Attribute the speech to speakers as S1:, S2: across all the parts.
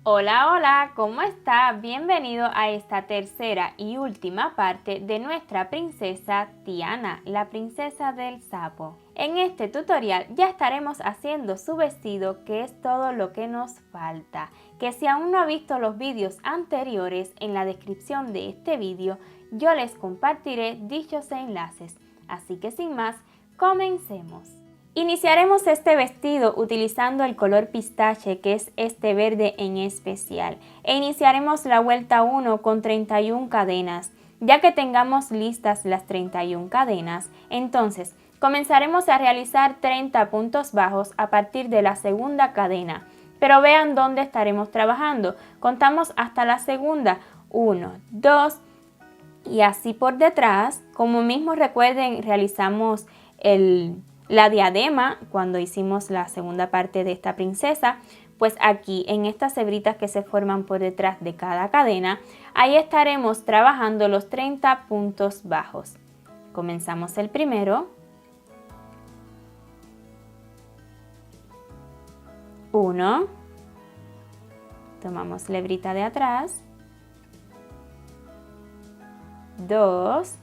S1: Hola, hola, ¿cómo está? Bienvenido a esta tercera y última parte de nuestra princesa Tiana, la princesa del sapo. En este tutorial ya estaremos haciendo su vestido, que es todo lo que nos falta. Que si aún no ha visto los vídeos anteriores, en la descripción de este vídeo yo les compartiré dichos enlaces. Así que sin más, comencemos. Iniciaremos este vestido utilizando el color pistache, que es este verde en especial, e iniciaremos la vuelta 1 con 31 cadenas. Ya que tengamos listas las 31 cadenas, entonces comenzaremos a realizar 30 puntos bajos a partir de la segunda cadena. Pero vean dónde estaremos trabajando. Contamos hasta la segunda, 1, 2 y así por detrás. Como mismo recuerden, realizamos la diadema cuando hicimos la segunda parte de esta princesa, pues aquí en estas hebritas que se forman por detrás de cada cadena, ahí estaremos trabajando los 30 puntos bajos. Comenzamos el primero, 1, tomamos la hebrita de atrás, 2,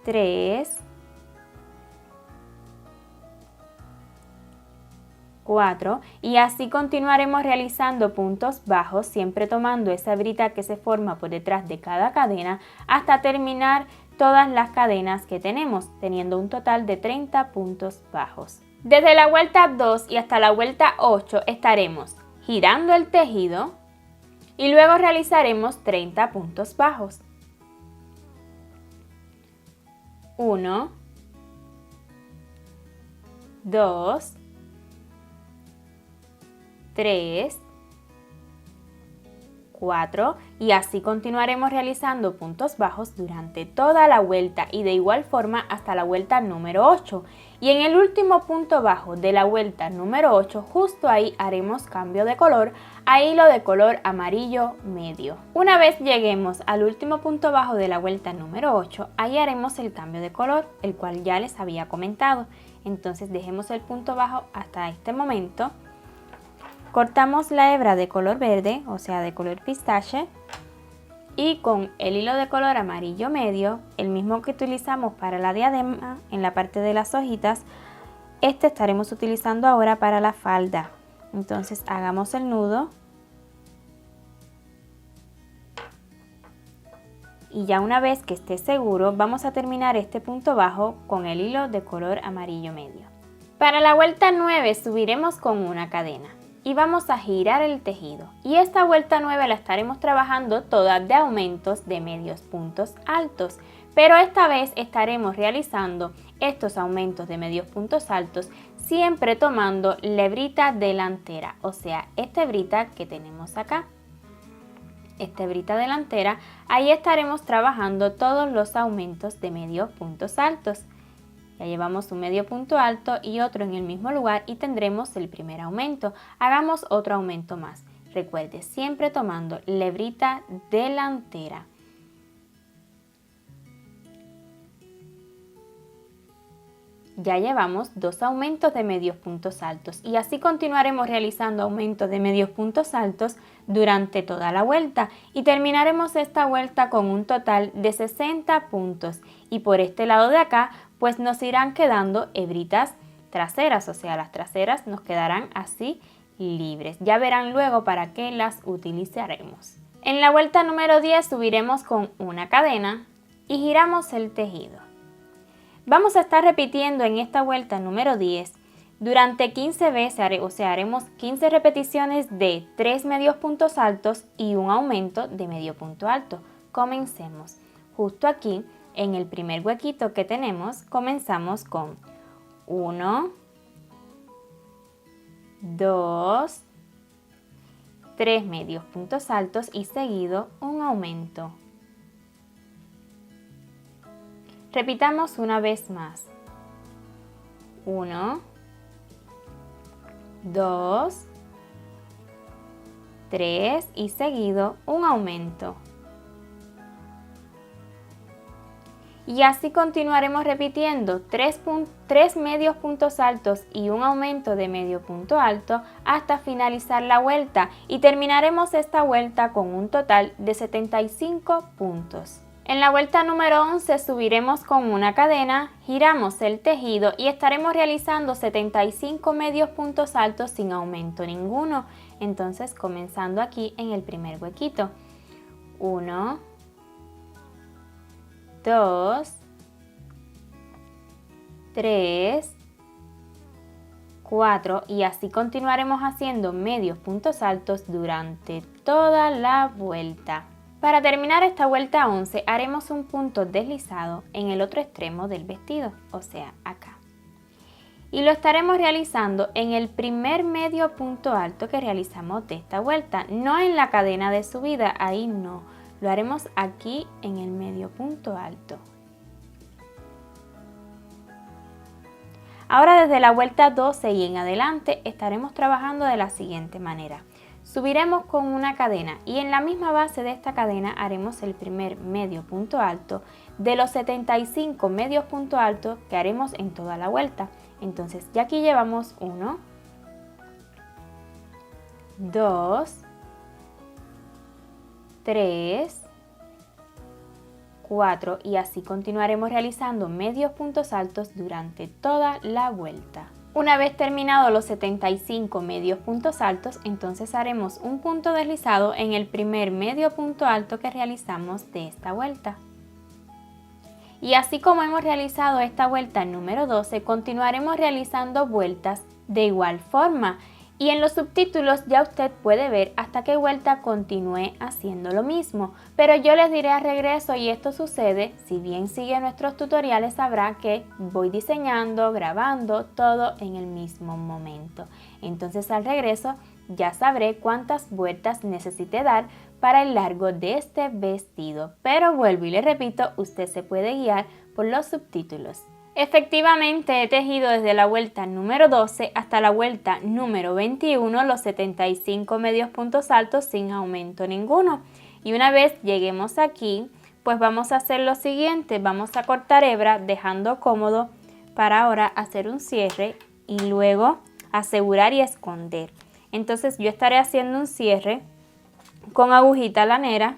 S1: 3, 4 y así continuaremos realizando puntos bajos, siempre tomando esa hebrita que se forma por detrás de cada cadena hasta terminar todas las cadenas que tenemos, teniendo un total de 30 puntos bajos. Desde la vuelta 2 y hasta la vuelta 8 estaremos girando el tejido y luego realizaremos 30 puntos bajos. 1, 2, 3, 4 y así continuaremos realizando puntos bajos durante toda la vuelta y de igual forma hasta la vuelta número 8. Y en el último punto bajo de la vuelta número 8, justo ahí haremos cambio de color a hilo de color amarillo medio. Una vez lleguemos al último punto bajo de la vuelta número 8, ahí haremos el cambio de color, el cual ya les había comentado. Entonces dejemos el punto bajo hasta este momento. Cortamos la hebra de color verde, o sea de color pistache, y con el hilo de color amarillo medio, el mismo que utilizamos para la diadema en la parte de las hojitas, este estaremos utilizando ahora para la falda. Entonces hagamos el nudo y ya una vez que esté seguro vamos a terminar este punto bajo con el hilo de color amarillo medio. Para la vuelta 9 subiremos con una cadena y vamos a girar el tejido, y esta vuelta 9 la estaremos trabajando toda de aumentos de medios puntos altos, pero esta vez estaremos realizando estos aumentos de medios puntos altos siempre tomando la hebrita delantera, o sea esta hebrita que tenemos acá, esta hebrita delantera. Ahí estaremos trabajando todos los aumentos de medios puntos altos. Ya llevamos un medio punto alto y otro en el mismo lugar y tendremos el primer aumento. Hagamos otro aumento más. Recuerde, siempre tomando la hebrita delantera. Ya llevamos dos aumentos de medios puntos altos y así continuaremos realizando aumentos de medios puntos altos durante toda la vuelta y terminaremos esta vuelta con un total de 60 puntos. Y por este lado de acá pues nos irán quedando hebritas traseras, o sea las traseras nos quedarán así libres. Ya verán luego para qué las utilizaremos. En la vuelta número 10 subiremos con una cadena y giramos el tejido. Vamos a estar repitiendo en esta vuelta número 10 durante 15 veces, o sea, haremos 15 repeticiones de 3 medios puntos altos y un aumento de medio punto alto. Comencemos. Justo aquí, en el primer huequito que tenemos, comenzamos con 1, 2, 3 medios puntos altos y seguido un aumento. Repitamos una vez más. 1, 2, 3 y seguido un aumento. Y así continuaremos repitiendo 3 medios puntos altos y un aumento de medio punto alto hasta finalizar la vuelta y terminaremos esta vuelta con un total de 75 puntos. En la vuelta número 11 subiremos con una cadena, giramos el tejido y estaremos realizando 75 medios puntos altos sin aumento ninguno. Entonces comenzando aquí en el primer huequito. 1, 2, 3, 4 y así continuaremos haciendo medios puntos altos durante toda la vuelta. Para terminar esta vuelta 11 haremos un punto deslizado en el otro extremo del vestido, o sea, acá. Y lo estaremos realizando en el primer medio punto alto que realizamos de esta vuelta, no en la cadena de subida, ahí no. Lo haremos aquí en el medio punto alto. Ahora desde la vuelta 12 y en adelante estaremos trabajando de la siguiente manera. Subiremos con una cadena y en la misma base de esta cadena haremos el primer medio punto alto de los 75 medios puntos altos que haremos en toda la vuelta. Entonces ya aquí llevamos 1, 2, 3, 4 y así continuaremos realizando medios puntos altos durante toda la vuelta. Una vez terminados los 75 medios puntos altos, entonces haremos un punto deslizado en el primer medio punto alto que realizamos de esta vuelta. Y así como hemos realizado esta vuelta número 12, continuaremos realizando vueltas de igual forma. Y en los subtítulos ya usted puede ver hasta qué vuelta continúe haciendo lo mismo. Pero yo les diré al regreso y esto sucede, si bien sigue nuestros tutoriales sabrá que voy diseñando, grabando todo en el mismo momento. Entonces al regreso ya sabré cuántas vueltas necesite dar para el largo de este vestido. Pero vuelvo y le repito, usted se puede guiar por los subtítulos. Efectivamente he tejido desde la vuelta número 12 hasta la vuelta número 21 los 75 medios puntos altos sin aumento ninguno. Y una vez lleguemos aquí, pues vamos a hacer lo siguiente, vamos a cortar hebra dejando cómodo para ahora hacer un cierre y luego asegurar y esconder. Entonces yo estaré haciendo un cierre con agujita lanera,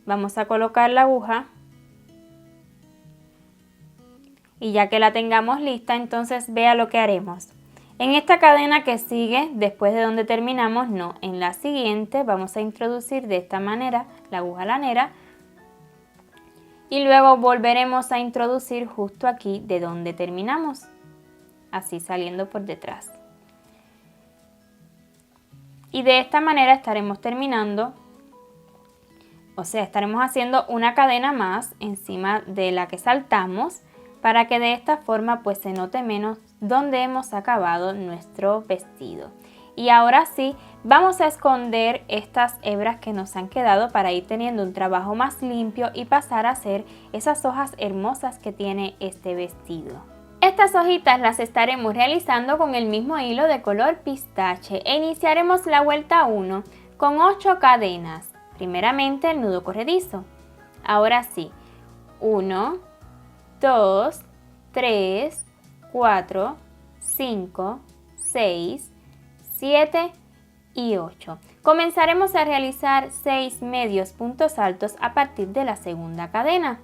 S1: vamos a colocar la aguja. Y ya que la tengamos lista, entonces vea lo que haremos. En esta cadena que sigue, después de donde terminamos, no, en la siguiente vamos a introducir de esta manera la aguja lanera y luego volveremos a introducir justo aquí de donde terminamos, así saliendo por detrás. Y de esta manera estaremos terminando, o sea, estaremos haciendo una cadena más encima de la que saltamos, para que de esta forma pues se note menos donde hemos acabado nuestro vestido. Y ahora sí, vamos a esconder estas hebras que nos han quedado para ir teniendo un trabajo más limpio y pasar a hacer esas hojas hermosas que tiene este vestido. Estas hojitas las estaremos realizando con el mismo hilo de color pistache e iniciaremos la vuelta 1 con 8 cadenas. Primeramente el nudo corredizo. Ahora sí, 1, 2, 3, 4, 5, 6, 7 y 8. Comenzaremos a realizar 6 medios puntos altos a partir de la segunda cadena.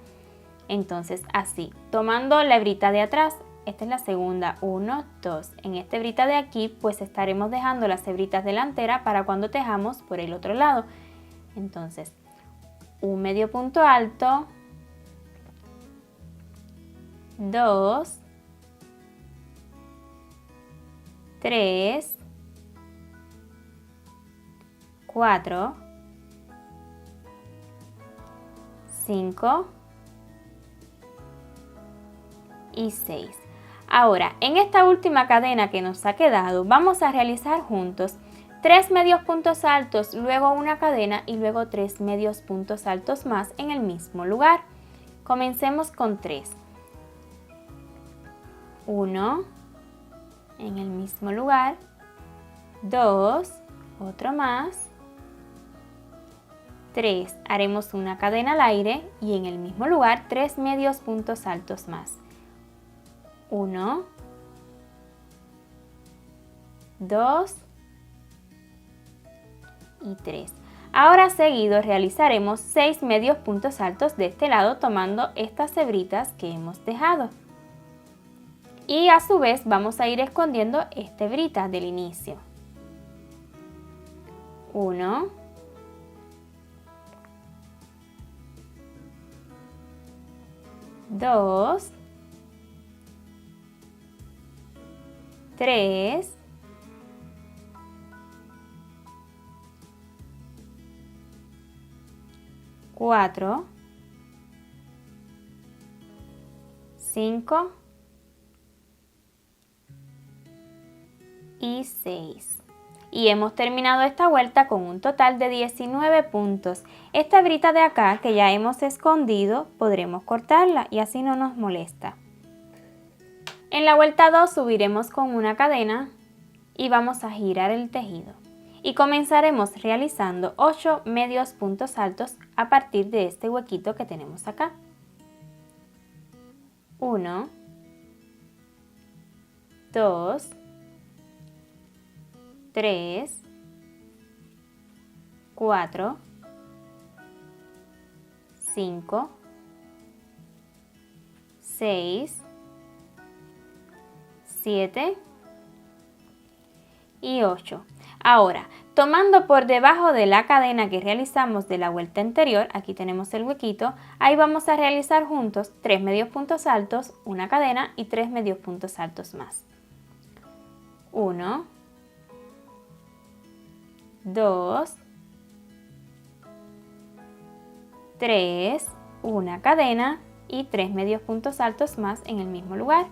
S1: Entonces así, tomando la hebrita de atrás, esta es la segunda, 1, 2. En esta hebrita de aquí pues estaremos dejando las hebritas delanteras para cuando tejamos por el otro lado. Entonces, un medio punto alto, 2, 3, 4, 5 y 6. Ahora, en esta última cadena que nos ha quedado, vamos a realizar juntos 3 medios puntos altos, luego una cadena y luego 3 medios puntos altos más en el mismo lugar. Comencemos con 3. 1 en el mismo lugar, 2, otro más, 3, haremos una cadena al aire y en el mismo lugar 3 medios puntos altos más. 1, 2 y 3. Ahora seguido realizaremos 6 medios puntos altos de este lado tomando estas hebritas que hemos dejado. Y a su vez vamos a ir escondiendo esta hebrita del inicio. 1, 2, 3, 4, 5 y 6. Y hemos terminado esta vuelta con un total de 19 puntos. Esta hebrita de acá que ya hemos escondido podremos cortarla y así no nos molesta. En la vuelta 2 subiremos con una cadena y vamos a girar el tejido. Y comenzaremos realizando 8 medios puntos altos a partir de este huequito que tenemos acá. 1, 2, 3, 4, 5, 6, 7 y 8. Ahora, tomando por debajo de la cadena que realizamos de la vuelta anterior, aquí tenemos el huequito, ahí vamos a realizar juntos 3 medios puntos altos, una cadena y 3 medios puntos altos más. 1, 2, 3, una cadena y 3 medios puntos altos más en el mismo lugar.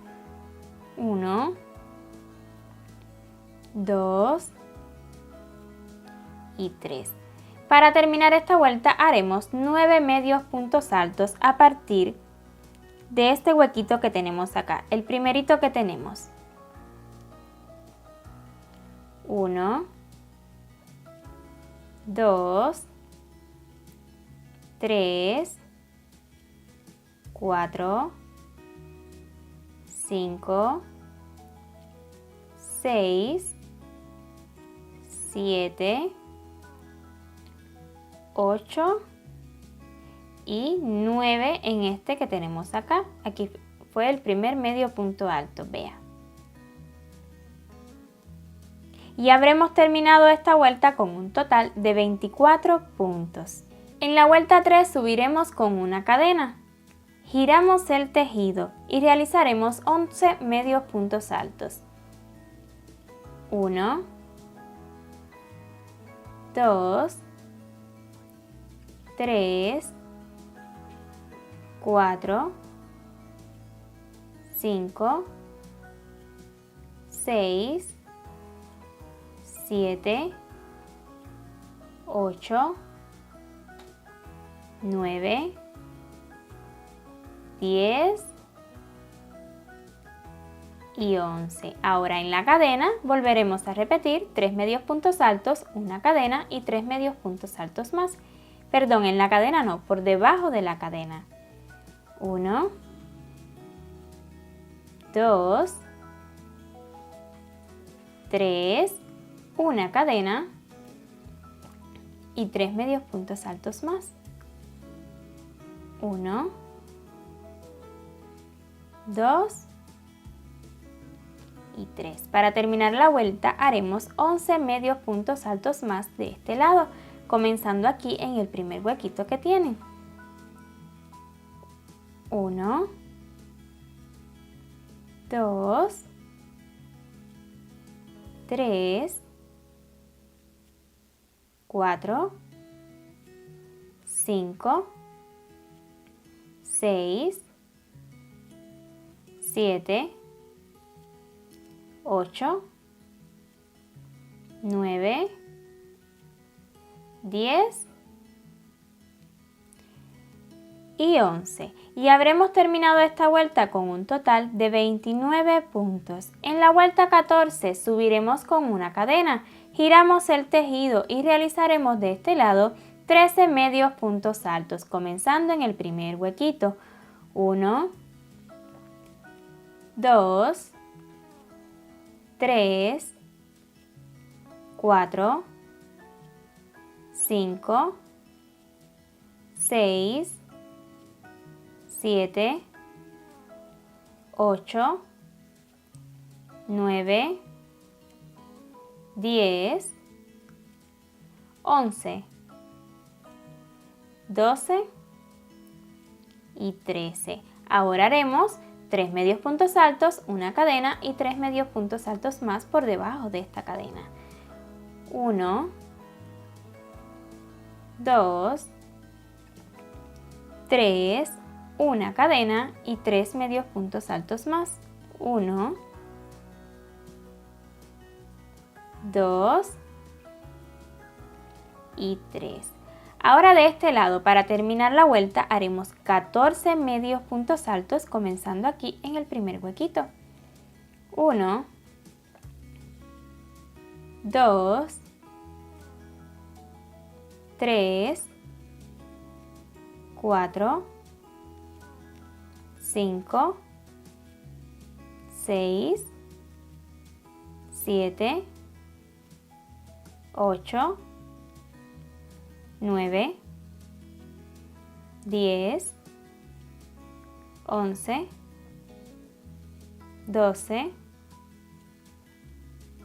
S1: 1, 2 y 3. Para terminar esta vuelta haremos 9 medios puntos altos a partir de este huequito que tenemos acá, el primerito que tenemos. 1, 2, 3, 4, 5, 6, 7, 8 y 9 en este que tenemos acá. Aquí fue el primer medio punto alto, vea. Y habremos terminado esta vuelta con un total de 24 puntos. En la vuelta 3 subiremos con una cadena. Giramos el tejido y realizaremos 11 medios puntos altos. 1, 2, 3, 4, 5, 6, 7, 8, 9, 10 y 11. Ahora en la cadena volveremos a repetir 3 medios puntos altos, una cadena y 3 medios puntos altos más. Perdón, en la cadena no, por debajo de la cadena. 1, 2, 3, una cadena y 3 medios puntos altos más. 1, 2 y 3. Para terminar la vuelta haremos 11 medios puntos altos más de este lado, comenzando aquí en el primer huequito que tienen. 1, 2, 3, 4, 5, 6, 7, 8, 9, 10 y 11. Y habremos terminado esta vuelta con un total de 29 puntos. En la vuelta 14 subiremos con una cadena, giramos el tejido y realizaremos de este lado 13 medios puntos altos, comenzando en el primer huequito. 1, 2, 3, 4, 5, 6, 7, 8, 9, 10, 11, 12 y 13. Ahora haremos 3 medios puntos altos, una cadena y 3 medios puntos altos más por debajo de esta cadena. 1, 2, 3, una cadena y 3 medios puntos altos más. 1, 2 y 3. Ahora de este lado, para terminar la vuelta, haremos 14 medios puntos altos, comenzando aquí en el primer huequito. 1, 2, 3, 4, 5, 6, 7, 8, 9, 10, 11, 12,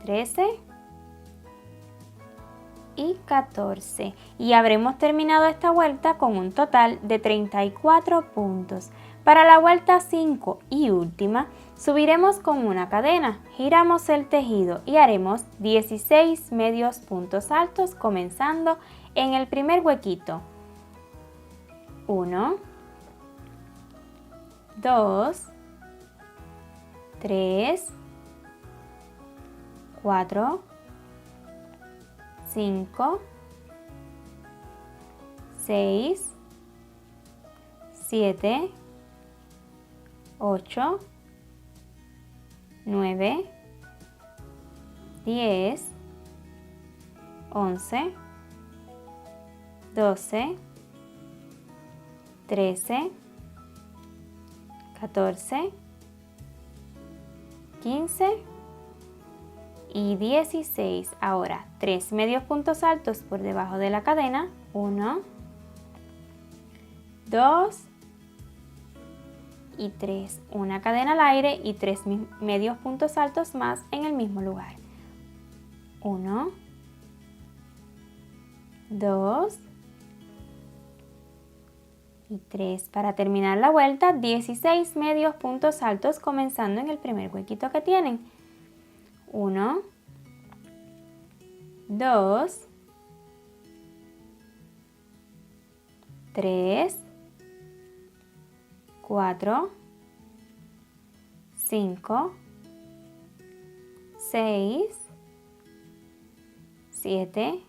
S1: 13 y 14. Y habremos terminado esta vuelta con un total de 34 puntos. Para la vuelta 5 y última, subiremos con una cadena, giramos el tejido y haremos 16 medios puntos altos, comenzando en el primer huequito. 1, 2, 3, 4, 5, 6, 7, 8, 9, 10, 11, 12, 13, 14, 15 y 16. Ahora 3 medios puntos altos por debajo de la cadena. 1, 2 y 3. Una cadena al aire y 3 medios puntos altos más en el mismo lugar. 1, 2 y 3. Para terminar la vuelta, 16 medios puntos altos, comenzando en el primer huequito que tienen. 1, 2, 3, 4, 5, 6, 7,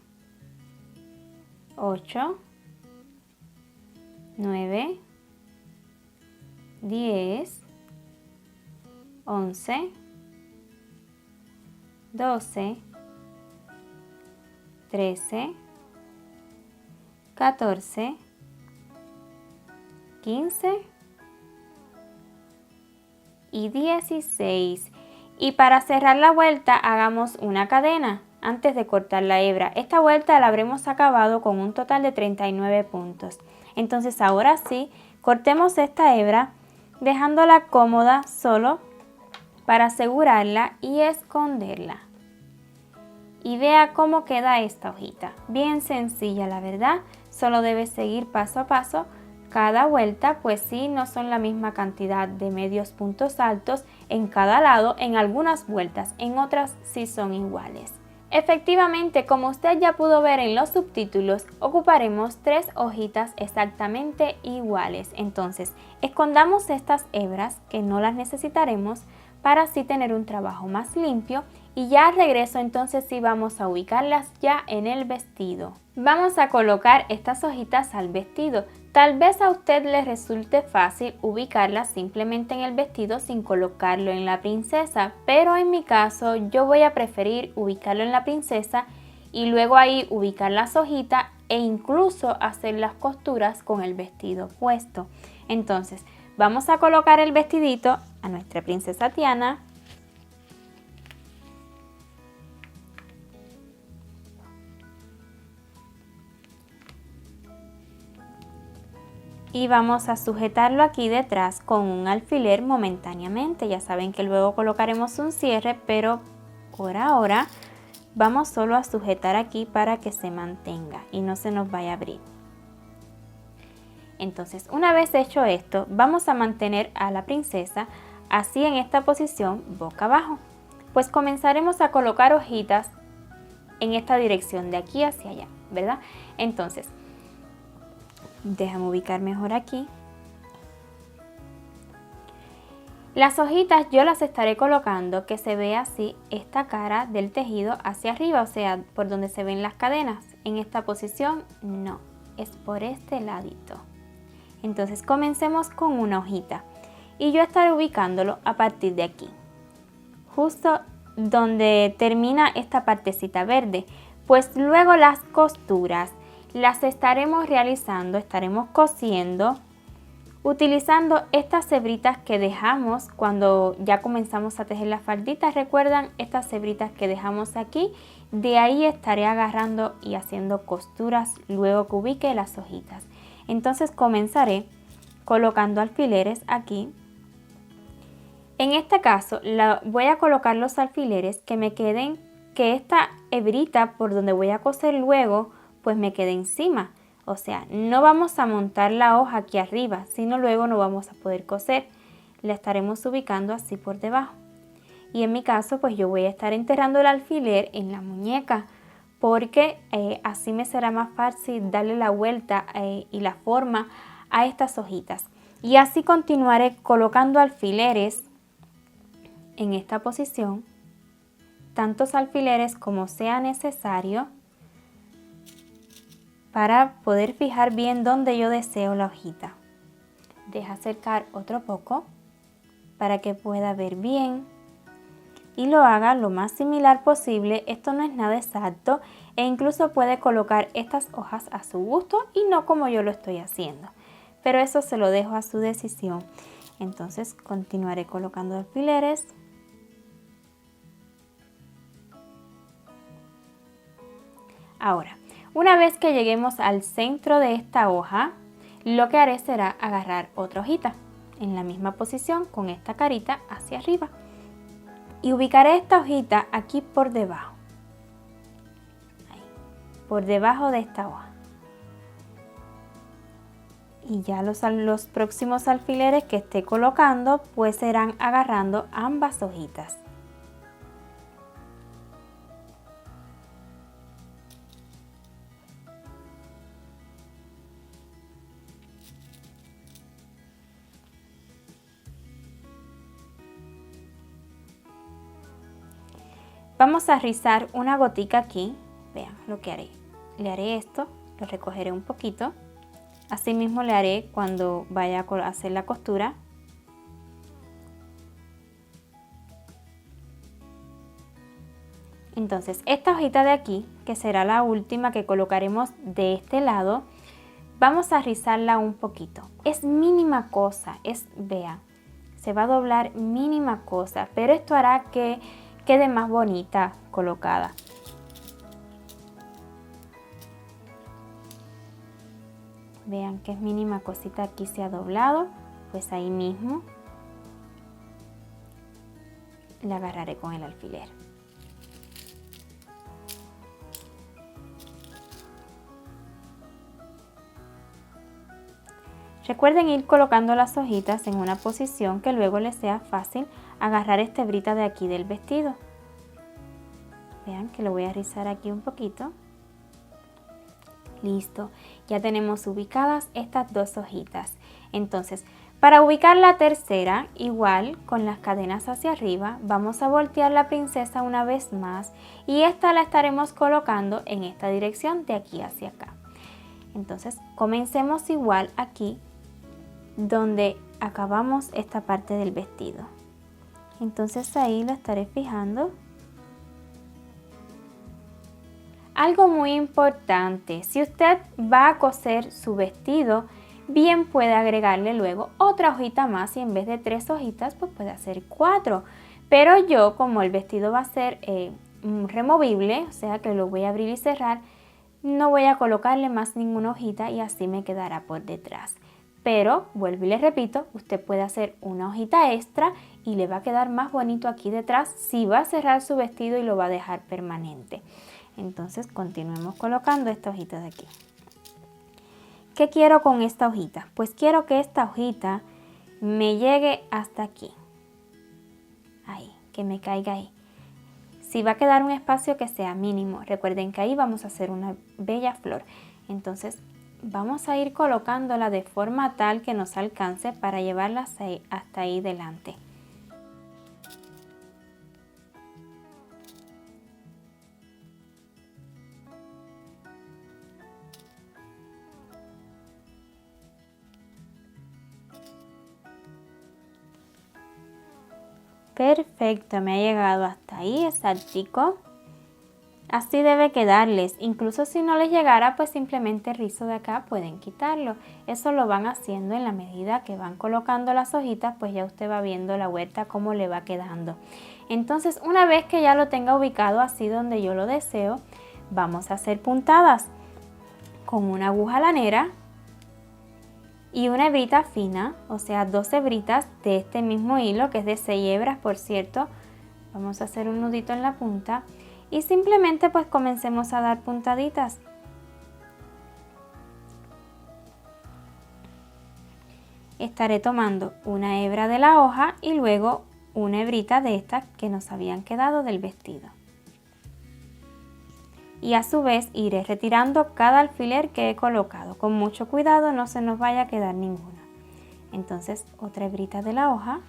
S1: 8, 9, 10, 11, 12, 13, 14, 15 y 16. Y para cerrar la vuelta hagamos una cadena antes de cortar la hebra. Esta vuelta la habremos acabado con un total de 39 puntos. Entonces ahora sí, cortemos esta hebra dejándola cómoda solo para asegurarla y esconderla. Y vea cómo queda esta hojita. Bien sencilla, la verdad. Solo debes seguir paso a paso cada vuelta, pues sí, no son la misma cantidad de medios puntos altos en cada lado en algunas vueltas, en otras sí son iguales. Efectivamente, como usted ya pudo ver en los subtítulos, ocuparemos 3 hojitas exactamente iguales. Entonces, escondamos estas hebras que no las necesitaremos para así tener un trabajo más limpio, y ya al regreso entonces sí vamos a ubicarlas ya en el vestido. Vamos a colocar estas hojitas al vestido. Tal vez a usted le resulte fácil ubicarlas simplemente en el vestido sin colocarlo en la princesa, pero en mi caso yo voy a preferir ubicarlo en la princesa y luego ahí ubicar las hojitas e incluso hacer las costuras con el vestido puesto. Entonces vamos a colocar el vestidito a nuestra princesa Tiana. Y vamos a sujetarlo aquí detrás con un alfiler momentáneamente. Ya saben que luego colocaremos un cierre, pero por ahora vamos solo a sujetar aquí para que se mantenga y no se nos vaya a abrir. Entonces, una vez hecho esto, vamos a mantener a la princesa así en esta posición boca abajo. Pues comenzaremos a colocar hojitas en esta dirección de aquí hacia allá, ¿verdad? Entonces, déjame ubicar mejor aquí. Las hojitas yo las estaré colocando que se vea así esta cara del tejido hacia arriba, o sea, por donde se ven las cadenas. En esta posición no, es por este ladito. Entonces comencemos con una hojita y yo estaré ubicándolo a partir de aquí, justo donde termina esta partecita verde. Pues luego las costuras las estaremos realizando, estaremos cosiendo utilizando estas hebritas que dejamos cuando ya comenzamos a tejer las falditas. ¿Recuerdan estas hebritas que dejamos aquí? De ahí estaré agarrando y haciendo costuras luego que ubique las hojitas. Entonces comenzaré colocando alfileres aquí. En este caso voy a colocar los alfileres que me queden, que esta hebrita por donde voy a coser luego pues me quede encima. O sea, no vamos a montar la hoja aquí arriba, sino luego no vamos a poder coser. La estaremos ubicando así por debajo. Y en mi caso, pues yo voy a estar enterrando el alfiler en la muñeca, porque así me será más fácil darle la vuelta y la forma a estas hojitas. Y así continuaré colocando alfileres en esta posición, tantos alfileres como sea necesario, para poder fijar bien donde yo deseo la hojita. Deja acercar otro poco para que pueda ver bien y lo haga lo más similar posible. Esto no es nada exacto e incluso puede colocar estas hojas a su gusto y no como yo lo estoy haciendo, pero eso se lo dejo a su decisión. Entonces continuaré colocando alfileres. Ahora, una vez que lleguemos al centro de esta hoja, lo que haré será agarrar otra hojita en la misma posición con esta carita hacia arriba y ubicaré esta hojita aquí por debajo, ahí, por debajo de esta hoja. Y ya los próximos alfileres que esté colocando pues serán agarrando ambas hojitas. Vamos a rizar una gotica aquí. Vean lo que haré. Le haré esto, lo recogeré un poquito. Así mismo le haré cuando vaya a hacer la costura. Entonces esta hojita de aquí, que será la última que colocaremos de este lado, vamos a rizarla un poquito. Es mínima cosa, vean, se va a doblar mínima cosa, pero esto hará que quede más bonita colocada. Vean que es mínima cosita, aquí se ha doblado, pues ahí mismo la agarraré con el alfiler. Recuerden ir colocando las hojitas en una posición que luego les sea fácil agarrar esta hebrita de aquí del vestido. Vean que lo voy a rizar aquí un poquito. Listo, ya tenemos ubicadas estas dos hojitas. Entonces, para ubicar la tercera, igual con las cadenas hacia arriba, vamos a voltear la princesa una vez más y esta la estaremos colocando en esta dirección de aquí hacia acá. Entonces, comencemos igual aquí donde acabamos esta parte del vestido. Entonces ahí lo estaré fijando. Algo muy importante, si usted va a coser su vestido, bien puede agregarle luego otra hojita más y en vez de 3 hojitas pues puede hacer 4. Pero yo, como el vestido va a ser removible, o sea que lo voy a abrir y cerrar, no voy a colocarle más ninguna hojita y así me quedará por detrás. Pero, vuelvo y les repito, usted puede hacer una hojita extra y le va a quedar más bonito aquí detrás si va a cerrar su vestido y lo va a dejar permanente. Entonces, continuemos colocando esta hojita de aquí. ¿Qué quiero con esta hojita? Pues quiero que esta hojita me llegue hasta aquí. Ahí, que me caiga ahí. Si va a quedar un espacio que sea mínimo, recuerden que ahí vamos a hacer una bella flor. Entonces, vamos a ir colocándola de forma tal que nos alcance para llevarla hasta ahí delante. Perfecto, me ha llegado hasta ahí, exactico. Así debe quedarles, incluso si no les llegara, pues simplemente el rizo de acá pueden quitarlo. Eso lo van haciendo en la medida que van colocando las hojitas, pues ya usted va viendo la huerta cómo le va quedando. Entonces, una vez que ya lo tenga ubicado así donde yo lo deseo, vamos a hacer puntadas con una aguja lanera y una hebrita fina, o sea 2 hebritas de este mismo hilo que es de 6 hebras, por cierto. Vamos a hacer un nudito en la punta y simplemente pues comencemos a dar puntaditas. Estaré tomando una hebra de la hoja y luego una hebrita de estas que nos habían quedado del vestido. Y a su vez iré retirando cada alfiler que he colocado. Con mucho cuidado, no se nos vaya a quedar ninguna. Entonces, otra hebrita de la hoja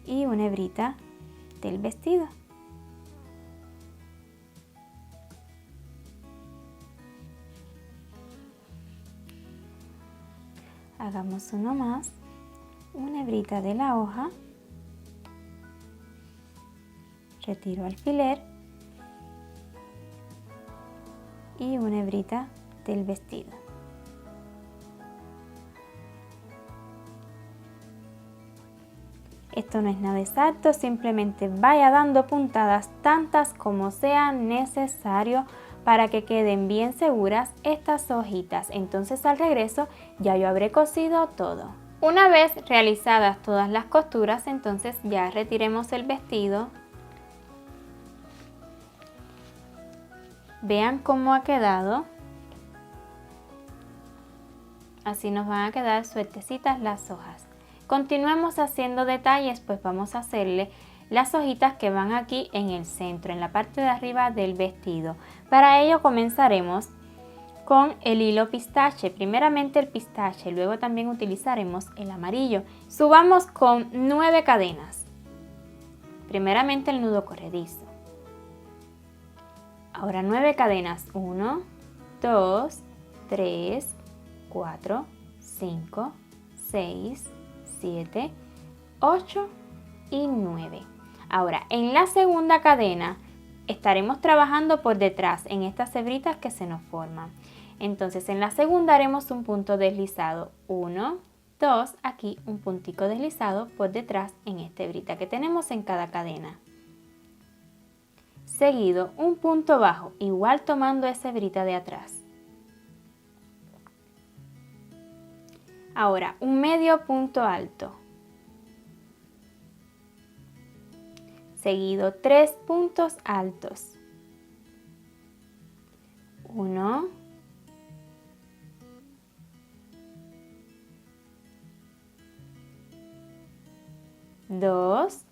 S1: y una hebrita del vestido. Hagamos uno más, una hebrita de la hoja, retiro alfiler y una hebrita del vestido. Esto no es nada exacto, simplemente vaya dando puntadas tantas como sea necesario para que queden bien seguras estas hojitas. Entonces al regreso ya yo habré cosido todo. Una vez realizadas todas las costuras, entonces ya retiremos el vestido. Vean cómo ha quedado. Así nos van a quedar sueltecitas las hojas. Continuemos haciendo detalles, pues vamos a hacerle las hojitas que van aquí en el centro, en la parte de arriba del vestido. Para ello comenzaremos con el hilo pistache, primeramente el pistache, luego también utilizaremos el amarillo. Subamos con 9 cadenas, primeramente el nudo corredizo. Ahora 9 cadenas, 1, 2, 3, 4, 5, 6, 7, 8 y 9. Ahora, en la segunda cadena estaremos trabajando por detrás en estas hebritas que se nos forman. Entonces, en la segunda haremos un punto deslizado. 1, 2, aquí un puntico deslizado por detrás en esta hebrita que tenemos en cada cadena. Seguido, un punto bajo, igual tomando esa hebrita de atrás. Ahora, un medio punto alto. Seguido, 3 puntos altos. 1, 2,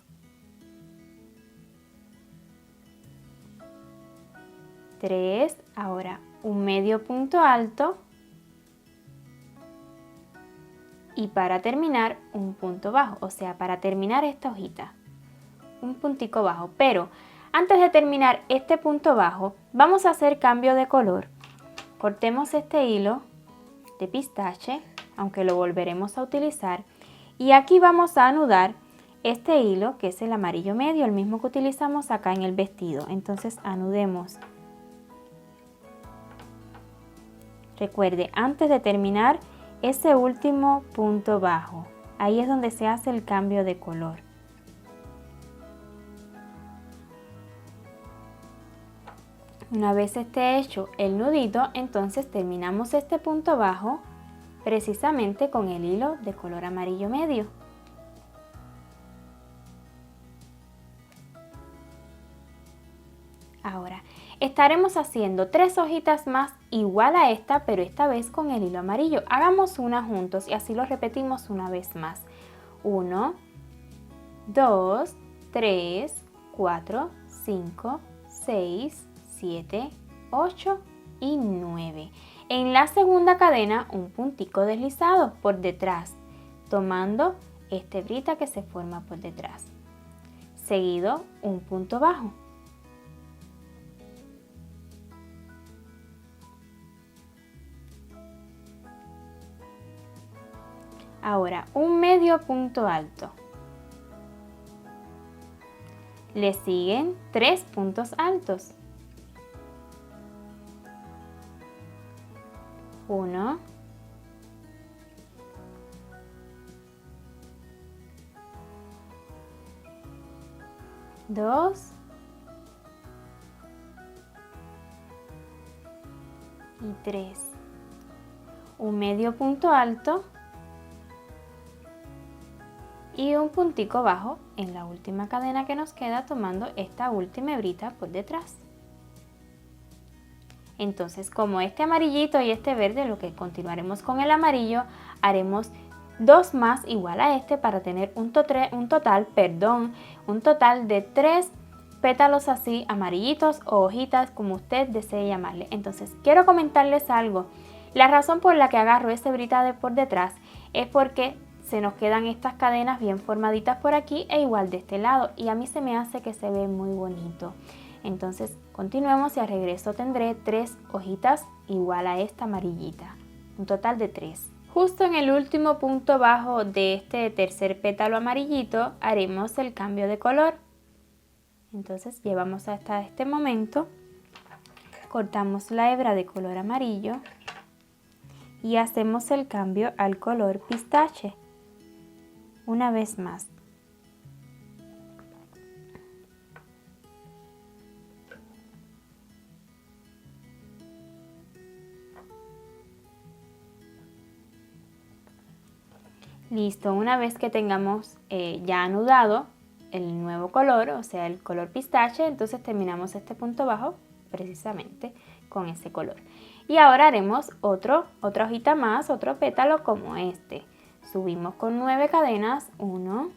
S1: 3, ahora un medio punto alto y para terminar un punto bajo, o sea, para terminar esta hojita, un puntico bajo. Pero antes de terminar este punto bajo, vamos a hacer cambio de color. Cortemos este hilo de pistache, aunque lo volveremos a utilizar, y aquí vamos a anudar este hilo, que es el amarillo medio, el mismo que utilizamos acá en el vestido. Entonces anudemos. Recuerde, antes de terminar ese último punto bajo, ahí es donde se hace el cambio de color. Una vez esté hecho el nudito, entonces terminamos este punto bajo precisamente con el hilo de color amarillo medio. Ahora, estaremos haciendo 3 hojitas más igual a esta, pero esta vez con el hilo amarillo. Hagamos una juntos y así lo repetimos una vez más. 1, 2, 3, 4, 5, 6, 7, 8 y 9. En la segunda cadena un puntico deslizado por detrás, tomando esta hebrita que se forma por detrás. Seguido un punto bajo. Ahora un medio punto alto. Le siguen 3 puntos altos. 1, 2 y 3. Un medio punto alto y un puntico bajo en la última cadena que nos queda, tomando esta última hebrita por detrás. Entonces, como este amarillito y este verde, lo que continuaremos con el amarillo, haremos 2 más igual a este para tener un total de 3 pétalos así amarillitos o hojitas, como usted desee llamarle. Entonces, quiero comentarles algo. La razón por la que agarro esta hebrita de por detrás es porque se nos quedan estas cadenas bien formaditas por aquí e igual de este lado, y a mí se me hace que se ve muy bonito. Entonces continuemos y al regreso tendré 3 hojitas igual a esta amarillita, un total de 3. Justo en el último punto bajo de este tercer pétalo amarillito haremos el cambio de color. Entonces llevamos hasta este momento, cortamos la hebra de color amarillo y hacemos el cambio al color pistache. Una vez más. Listo, una vez que tengamos ya anudado el nuevo color, o sea el color pistache, entonces terminamos este punto bajo precisamente con ese color. Y ahora haremos otra hojita más, otro pétalo como este. Subimos con 9 cadenas, 1,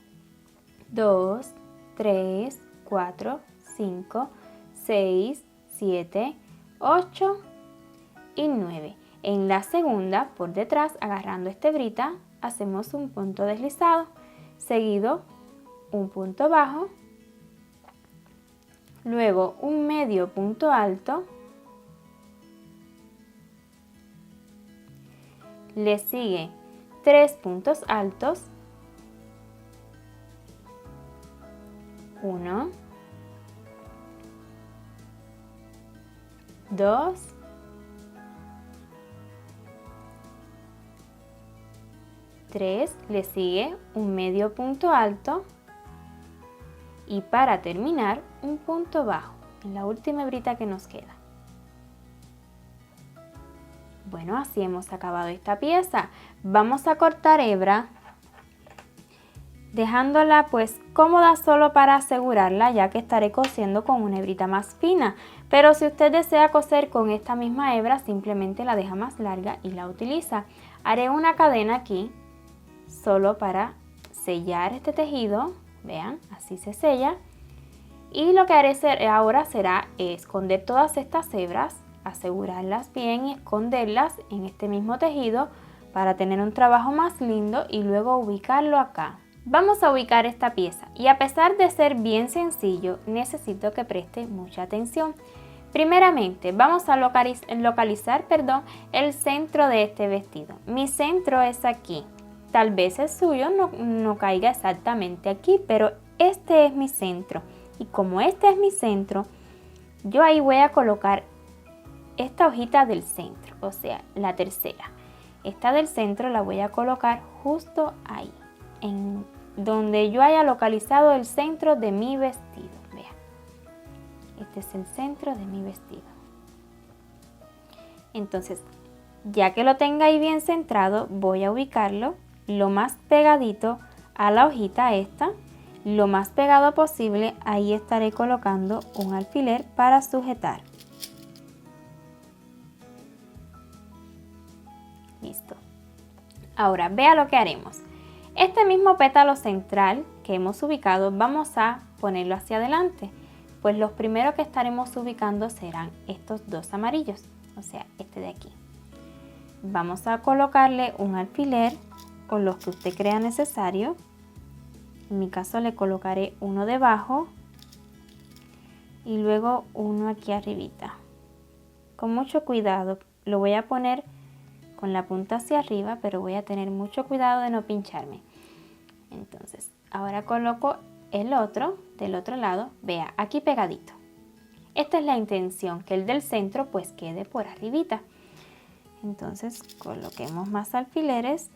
S1: 2, 3, 4, 5, 6, 7, 8 y 9. En la segunda, por detrás, agarrando esta hebrita, hacemos un punto deslizado, seguido un punto bajo, luego un medio punto alto, le sigue 3 puntos altos, 1, 2, 3, le sigue un medio punto alto y para terminar un punto bajo en la última hebrita que nos queda. Bueno, así hemos acabado esta pieza. Vamos a cortar hebra, dejándola pues cómoda solo para asegurarla, ya que estaré cosiendo con una hebrita más fina. Pero si usted desea coser con esta misma hebra, simplemente la deja más larga y la utiliza. Haré una cadena aquí, solo para sellar este tejido. Vean, así se sella. Y lo que haré ahora será esconder todas estas hebras, asegurarlas bien y esconderlas en este mismo tejido para tener un trabajo más lindo y luego ubicarlo acá. Vamos a ubicar esta pieza y a pesar de ser bien sencillo, necesito que preste mucha atención. Primeramente vamos a localizar el centro de este vestido. Mi centro es aquí. Tal vez el suyo no caiga exactamente aquí, pero este es mi centro. Y como este es mi centro, yo ahí voy a colocar esta hojita del centro, o sea, la tercera. Esta del centro la voy a colocar justo ahí, en donde yo haya localizado el centro de mi vestido. Vean, este es el centro de mi vestido. Entonces, ya que lo tenga ahí bien centrado, voy a ubicarlo lo más pegadito a la hojita esta, lo más pegado posible. Ahí estaré colocando un alfiler para sujetar. Listo. Ahora vea lo que haremos. Este mismo pétalo central que hemos ubicado vamos a ponerlo hacia adelante, pues los primeros que estaremos ubicando serán estos dos amarillos, o sea, este de aquí. Vamos a colocarle un alfiler o los que usted crea necesario. En mi caso le colocaré uno debajo y luego uno aquí arribita. Con mucho cuidado, lo voy a poner con la punta hacia arriba, pero voy a tener mucho cuidado de no pincharme. Entonces, ahora coloco el otro del otro lado, vea, aquí pegadito. Esta es la intención, que el del centro pues quede por arribita. Entonces, coloquemos más alfileres.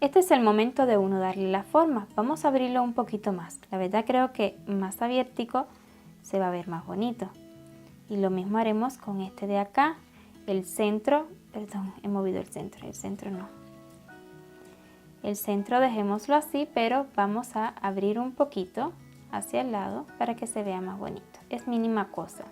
S1: Este es el momento de uno darle la forma. Vamos a abrirlo un poquito más. La verdad creo que más abiertico se va a ver más bonito. Y lo mismo haremos con este de acá. El centro, perdón, he movido el centro no. El centro dejémoslo así, pero vamos a abrir un poquito hacia el lado para que se vea más bonito. Es mínima cosa.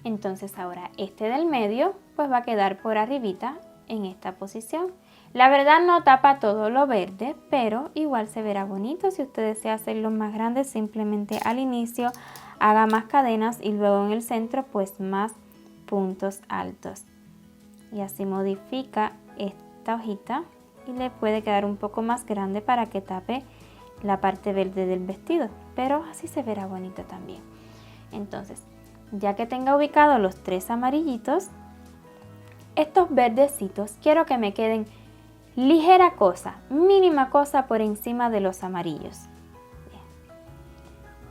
S1: Entonces ahora este del medio pues va a quedar por arribita en esta posición. La verdad no tapa todo lo verde, pero igual se verá bonito. Si usted desea hacerlo más grande, simplemente al inicio haga más cadenas y luego en el centro pues más puntos altos. Y así modifica esta hojita y le puede quedar un poco más grande para que tape la parte verde del vestido, pero así se verá bonito también. Entonces, ya que tenga ubicados los tres amarillitos, estos verdecitos quiero que me queden ligera cosa, mínima cosa por encima de los amarillos.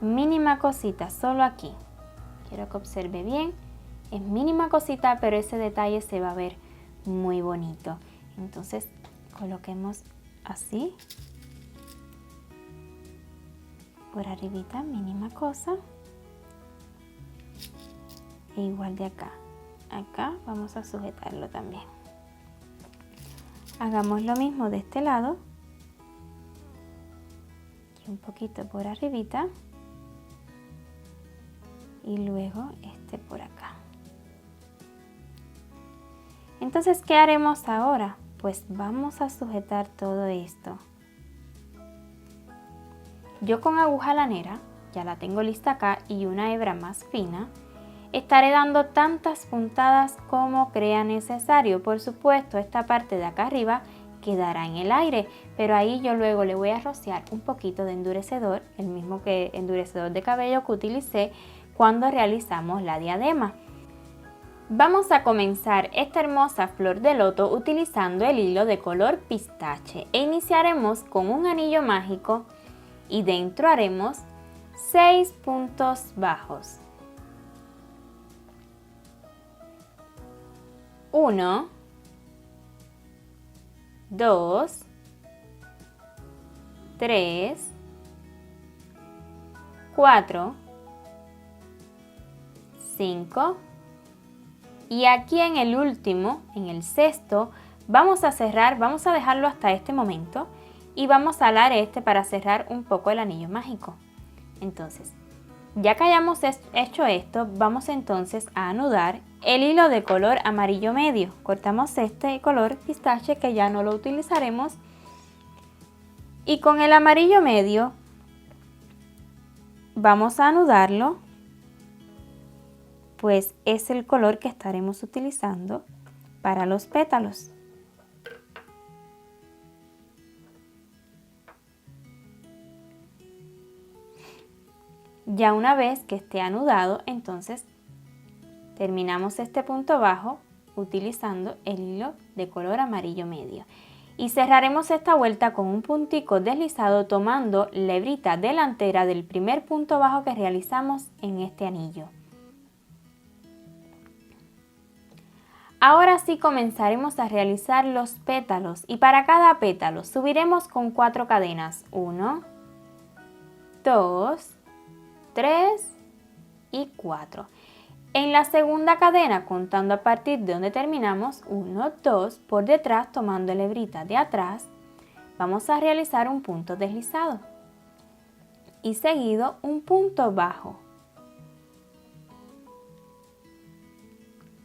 S1: Bien. Mínima cosita, solo aquí. Quiero que observe bien. Es mínima cosita, pero ese detalle se va a ver muy bonito. Entonces, coloquemos así. Por arribita, mínima cosa. E igual de acá. Acá vamos a sujetarlo también. Hagamos lo mismo de este lado. Y un poquito por arribita. Y luego este por acá. Entonces, ¿qué haremos ahora? Pues vamos a sujetar todo esto. Yo con aguja lanera, ya la tengo lista acá, y una hebra más fina, estaré dando tantas puntadas como crea necesario. Por supuesto, esta parte de acá arriba quedará en el aire, pero ahí yo luego le voy a rociar un poquito de endurecedor, el mismo que endurecedor de cabello que utilicé cuando realizamos la diadema. Vamos a comenzar esta hermosa flor de loto utilizando el hilo de color pistache e iniciaremos con un anillo mágico y dentro haremos 6 puntos bajos. 1, 2, 3, 4, 5 y aquí en el último, en el sexto, vamos a cerrar, vamos a dejarlo hasta este momento y vamos a alar este para cerrar un poco el anillo mágico. Entonces, ya que hayamos hecho esto, vamos entonces a anudar el hilo de color amarillo medio. Cortamos este color pistache que ya no lo utilizaremos y con el amarillo medio vamos a anudarlo, pues es el color que estaremos utilizando para los pétalos. Ya una vez que esté anudado, entonces Terminamos este punto bajo utilizando el hilo de color amarillo medio. Y cerraremos esta vuelta con un puntico deslizado tomando la hebrita delantera del primer punto bajo que realizamos en este anillo. Ahora sí comenzaremos a realizar los pétalos y para cada pétalo subiremos con 4 cadenas. 1, 2, 3 y 4. En la segunda cadena, contando a partir de donde terminamos, 1, 2, por detrás tomando la hebrita de atrás, vamos a realizar un punto deslizado y seguido un punto bajo.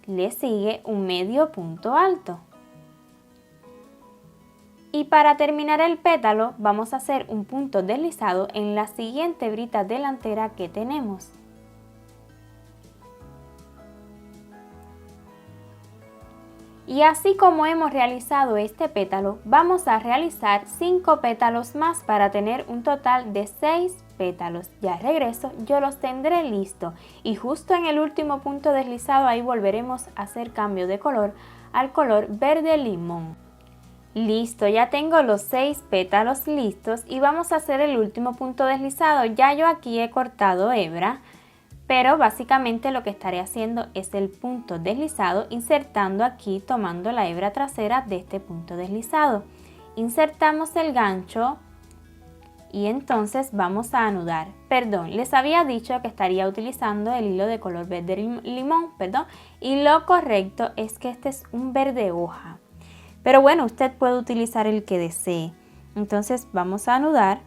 S1: Le sigue un medio punto alto. Y para terminar el pétalo vamos a hacer un punto deslizado en la siguiente hebrita delantera que tenemos. Y así como hemos realizado este pétalo, vamos a realizar 5 pétalos más para tener un total de 6 pétalos. Ya regreso, yo los tendré listos y justo en el último punto deslizado ahí volveremos a hacer cambio de color al color verde limón. Listo, ya tengo los 6 pétalos listos y vamos a hacer el último punto deslizado. Ya yo aquí he cortado hebra, pero básicamente lo que estaré haciendo es el punto deslizado insertando aquí tomando la hebra trasera de este punto deslizado. Insertamos el gancho y entonces vamos a anudar. Perdón, les había dicho que estaría utilizando el hilo de color verde limón, y lo correcto es que este es un verde hoja. Pero bueno, usted puede utilizar el que desee. Entonces vamos a anudar.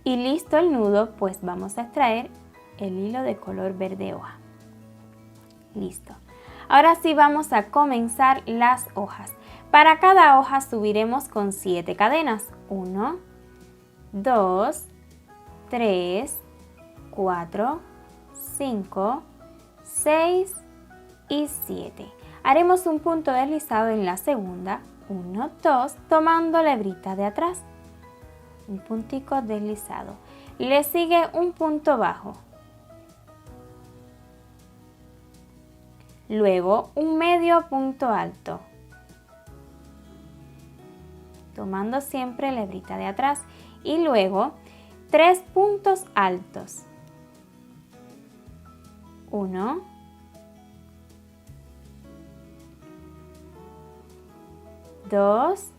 S1: Y listo el nudo, pues vamos a extraer el hilo de color verde hoja. Listo. Ahora sí vamos a comenzar las hojas. Para cada hoja subiremos con 7 cadenas. 1, 2, 3, 4, 5, 6 y 7. Haremos un punto deslizado en la segunda. 1, 2, tomando la hebrita de atrás. Un puntico deslizado. Le sigue un punto bajo. Luego un medio punto alto. Tomando siempre la hebrita de atrás. Y luego 3 puntos altos. 1, 2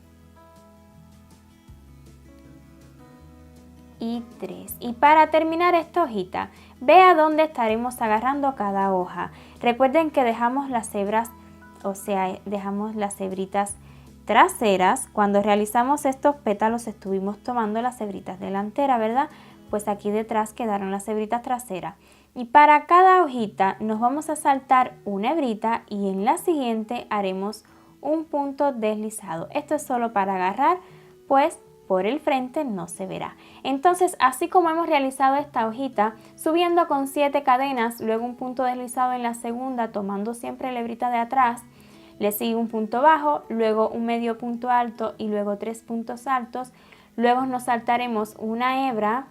S1: y 3. Y para terminar esta hojita, vea dónde estaremos agarrando cada hoja. Recuerden que dejamos las hebras, o sea, dejamos las hebritas traseras. Cuando realizamos estos pétalos estuvimos tomando las hebritas delanteras, ¿verdad? Pues aquí detrás quedaron las hebritas traseras. Y para cada hojita nos vamos a saltar una hebrita y en la siguiente haremos un punto deslizado. Esto es solo para agarrar, pues por el frente no se verá. Entonces, así como hemos realizado esta hojita, subiendo con 7 cadenas, luego un punto deslizado en la segunda, tomando siempre la hebrita de atrás, le sigue un punto bajo, luego un medio punto alto y luego 3 puntos altos. Luego nos saltaremos una hebra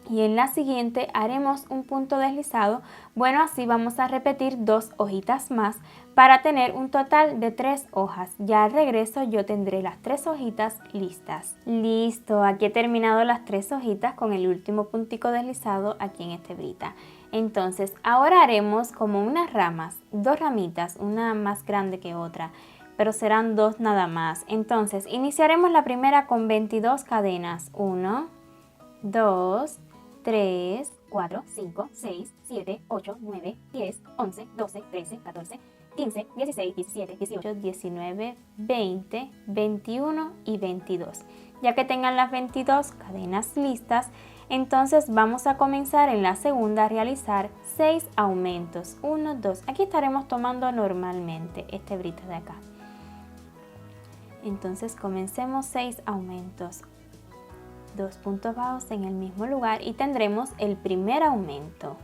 S1: y en la siguiente haremos un punto deslizado. Bueno, así vamos a repetir 2 hojitas más para tener un total de 3 hojas. Ya al regreso yo tendré las 3 hojitas listas. Listo, aquí he terminado las 3 hojitas con el último puntico deslizado aquí en esta hebrita. Entonces ahora haremos como unas ramas, 2 ramitas, una más grande que otra, pero serán 2 nada más. Entonces iniciaremos la primera con 22 cadenas. 1, 2, 3, 4, 5, 6, 7, 8, 9, 10, 11, 12, 13, 14, 15, 16, 17, 18, 19, 20, 21 y 22. Ya que tengan las 22 cadenas listas, entonces vamos a comenzar en la segunda a realizar 6 aumentos. 1, 2. Aquí estaremos tomando normalmente esta hebrita de acá. Entonces comencemos 6 aumentos. 2 puntos bajos en el mismo lugar y tendremos el primer aumento.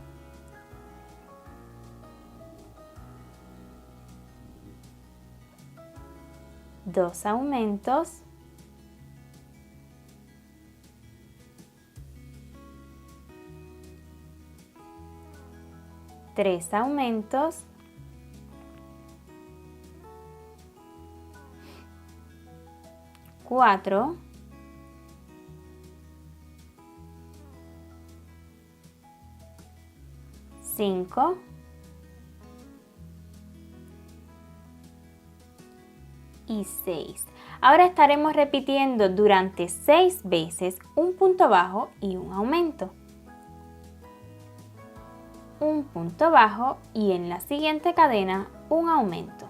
S1: Dos aumentos. 3 aumentos, 4, 5, y 6. Ahora estaremos repitiendo durante 6 veces un punto bajo y un aumento. Un punto bajo y en la siguiente cadena un aumento.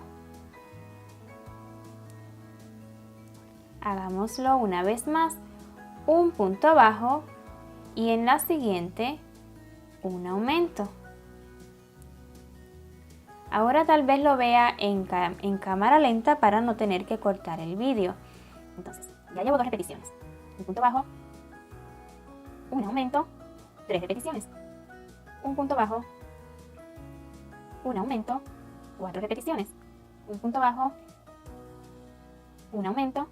S1: Hagámoslo una vez más. Un punto bajo y en la siguiente un aumento. Ahora tal vez lo vea en cámara lenta para no tener que cortar el vídeo. Entonces, ya llevo 2 repeticiones. Un punto bajo, un aumento, 3 repeticiones. Un punto bajo, un aumento, 4 repeticiones. Un punto bajo, un aumento,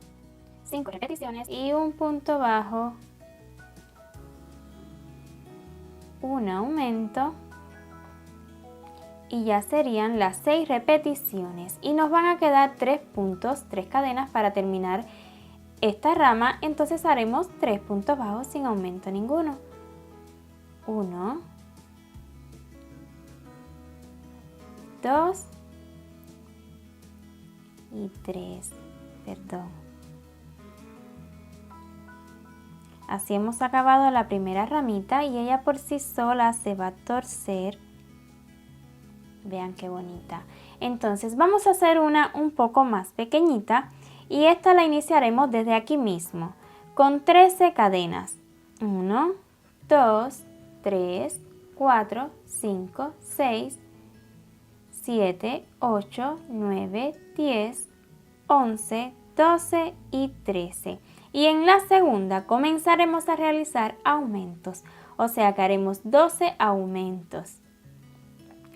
S1: 5 repeticiones. Y un punto bajo, un aumento. Y ya serían las 6 repeticiones y nos van a quedar 3 puntos, 3 cadenas para terminar esta rama. Entonces haremos 3 puntos bajos sin aumento ninguno. 1, 2 y 3, perdón. Así hemos acabado la primera ramita y ella por sí sola se va a torcer. Vean qué bonita. Entonces vamos a hacer una un poco más pequeñita y esta la iniciaremos desde aquí mismo con 13 cadenas. 1, 2, 3, 4, 5, 6, 7, 8, 9, 10, 11, 12 y 13. Y en la segunda comenzaremos a realizar aumentos, o sea que haremos 12 aumentos.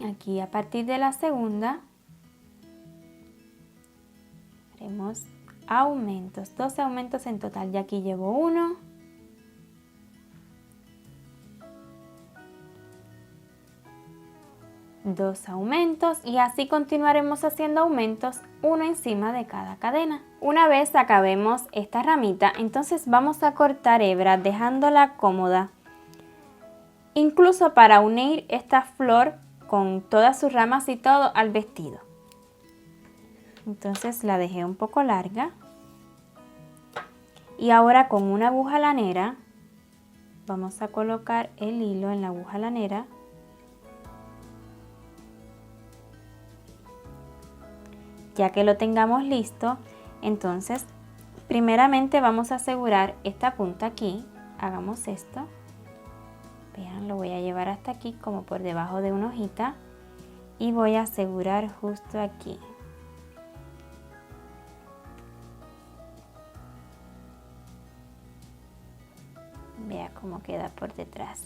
S1: Aquí a partir de la segunda haremos aumentos, 12 aumentos en total. Ya aquí llevo 1, 2 aumentos y así continuaremos haciendo aumentos uno encima de cada cadena. Una vez acabemos esta ramita, entonces vamos a cortar hebra dejándola cómoda, incluso para unir esta flor con todas sus ramas y todo al vestido. Entonces la dejé un poco larga y ahora con una aguja lanera vamos a colocar el hilo en la aguja lanera ya que lo tengamos listo. Entonces primeramente vamos a asegurar esta punta aquí. Hagamos esto. Vean, lo voy a llevar hasta aquí como por debajo de una hojita y voy a asegurar justo aquí. Vea cómo queda por detrás.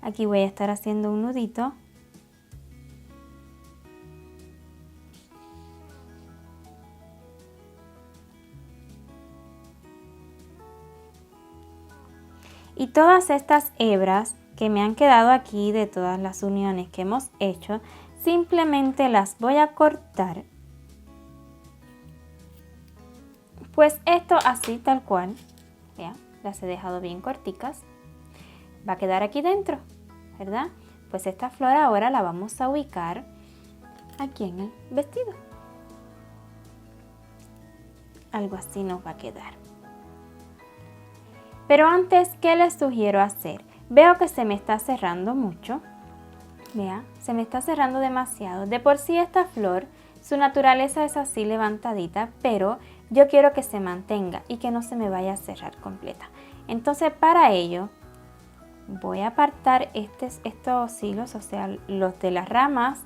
S1: Aquí voy a estar haciendo un nudito. Y todas estas hebras que me han quedado aquí de todas las uniones que hemos hecho, simplemente las voy a cortar. Pues esto así tal cual, vean, las he dejado bien corticas. Va a quedar aquí dentro, ¿verdad? Pues esta flor ahora la vamos a ubicar aquí en el vestido. Algo así nos va a quedar. Pero antes, ¿qué les sugiero hacer? Veo que se me está cerrando mucho. Vea, se me está cerrando demasiado. De por sí esta flor, su naturaleza es así levantadita, pero yo quiero que se mantenga y que no se me vaya a cerrar completa. Entonces para ello voy a apartar estos hilos, o sea, los de las ramas.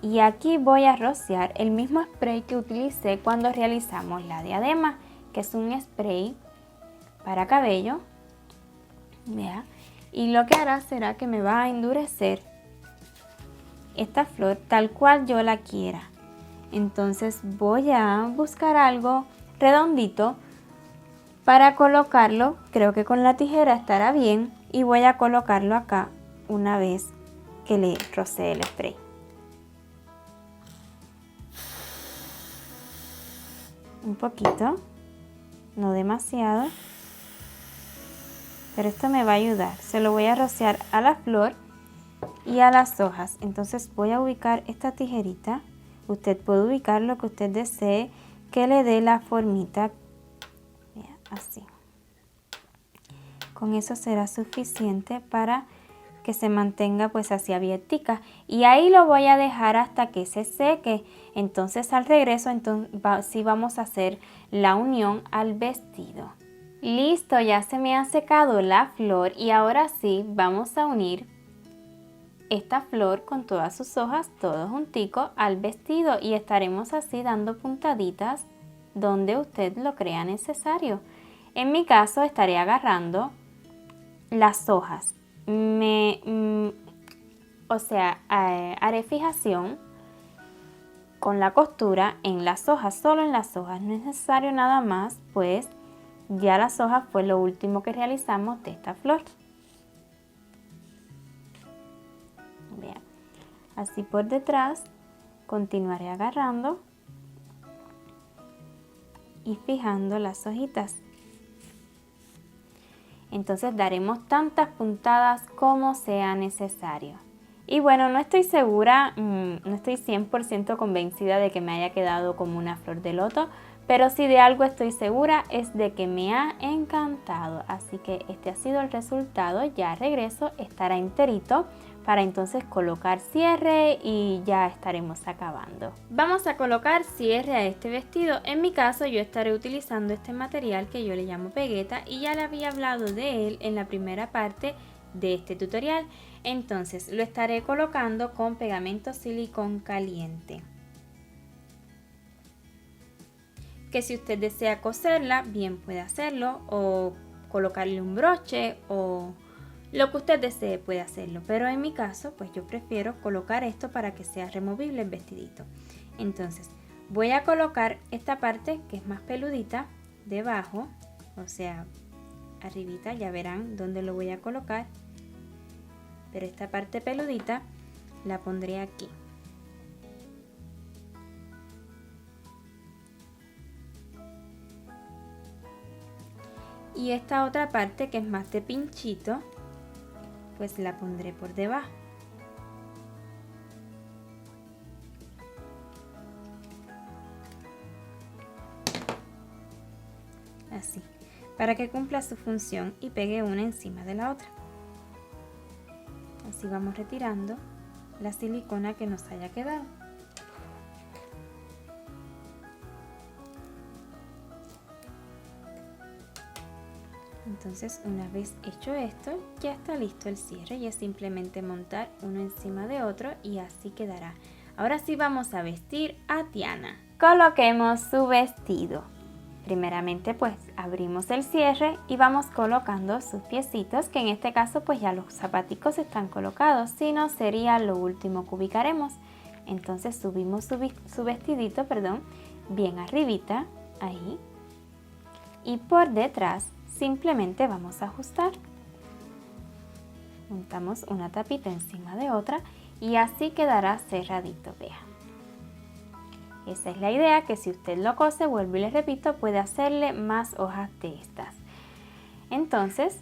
S1: Y aquí voy a rociar el mismo spray que utilicé cuando realizamos la diadema, que es un spray para cabello. Vea, y lo que hará será que me va a endurecer esta flor tal cual yo la quiera. Entonces voy a buscar algo redondito para colocarlo. Creo que con la tijera estará bien y voy a colocarlo acá una vez que le rocee el spray. Un poquito, no demasiado, pero esto me va a ayudar. Se lo voy a rociar a la flor y a las hojas. Entonces voy a ubicar esta tijerita. Usted puede ubicar lo que usted desee que le dé la formita. Vea, así. Con eso será suficiente para que se mantenga pues así abiertica, y ahí lo voy a dejar hasta que se seque. Entonces al regreso sí vamos a hacer la unión al vestido. Listo, ya se me ha secado la flor y ahora sí vamos a unir esta flor con todas sus hojas, todo juntico al vestido, y estaremos así dando puntaditas donde usted lo crea necesario. En mi caso estaré agarrando las hojas. Haré fijación con la costura en las hojas, solo en las hojas, no es necesario nada más, pues ya las hojas fue lo último que realizamos de esta flor. Vean, así por detrás continuaré agarrando y fijando las hojitas. Entonces daremos tantas puntadas como sea necesario. Y bueno, no estoy segura, no estoy 100% convencida de que me haya quedado como una flor de loto, pero si de algo estoy segura es de que me ha encantado. Así que este ha sido el resultado. Ya regreso, estará enterito para entonces colocar cierre y ya estaremos acabando. Vamos a colocar cierre a este vestido. En mi caso yo estaré utilizando este material que yo le llamo pegueta y ya le había hablado de él en la primera parte de este tutorial. Entonces lo estaré colocando con pegamento silicón caliente, que si usted desea coserla bien puede hacerlo, o colocarle un broche, o lo que usted desee puede hacerlo, pero en mi caso pues yo prefiero colocar esto para que sea removible el vestidito. Entonces voy a colocar esta parte que es más peludita debajo, o sea arribita, ya verán dónde lo voy a colocar, pero esta parte peludita la pondré aquí. Y esta otra parte que es más de pinchito, pues la pondré por debajo. Así, para que cumpla su función y pegue una encima de la otra. Así vamos retirando la silicona que nos haya quedado. Entonces una vez hecho esto, ya está listo el cierre y es simplemente montar uno encima de otro y así quedará. Ahora sí vamos a vestir a Tiana. Coloquemos su vestido. Primeramente pues abrimos el cierre y vamos colocando sus piecitos, que en este caso pues ya los zapaticos están colocados, si no sería lo último que ubicaremos. Entonces subimos su vestidito, bien arribita, ahí, y por detrás simplemente vamos a ajustar. Montamos una tapita encima de otra y así quedará cerradito, vea. Esa es la idea, que si usted lo cose, vuelvo y les repito, puede hacerle más hojas de estas. Entonces,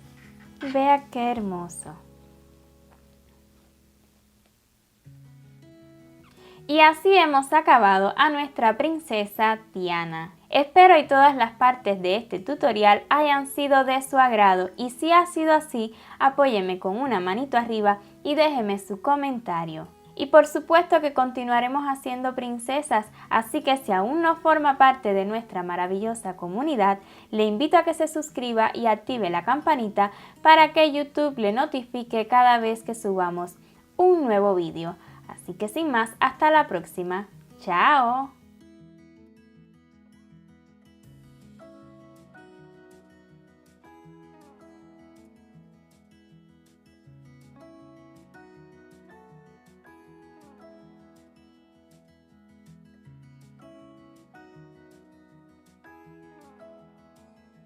S1: vea qué hermoso. Y así hemos acabado a nuestra princesa Tiana. Espero y todas las partes de este tutorial hayan sido de su agrado, y si ha sido así, apóyeme con una manito arriba y déjeme su comentario. Y por supuesto que continuaremos haciendo princesas, así que si aún no forma parte de nuestra maravillosa comunidad, le invito a que se suscriba y active la campanita para que YouTube le notifique cada vez que subamos un nuevo vídeo. Así que sin más, hasta la próxima. ¡Chao!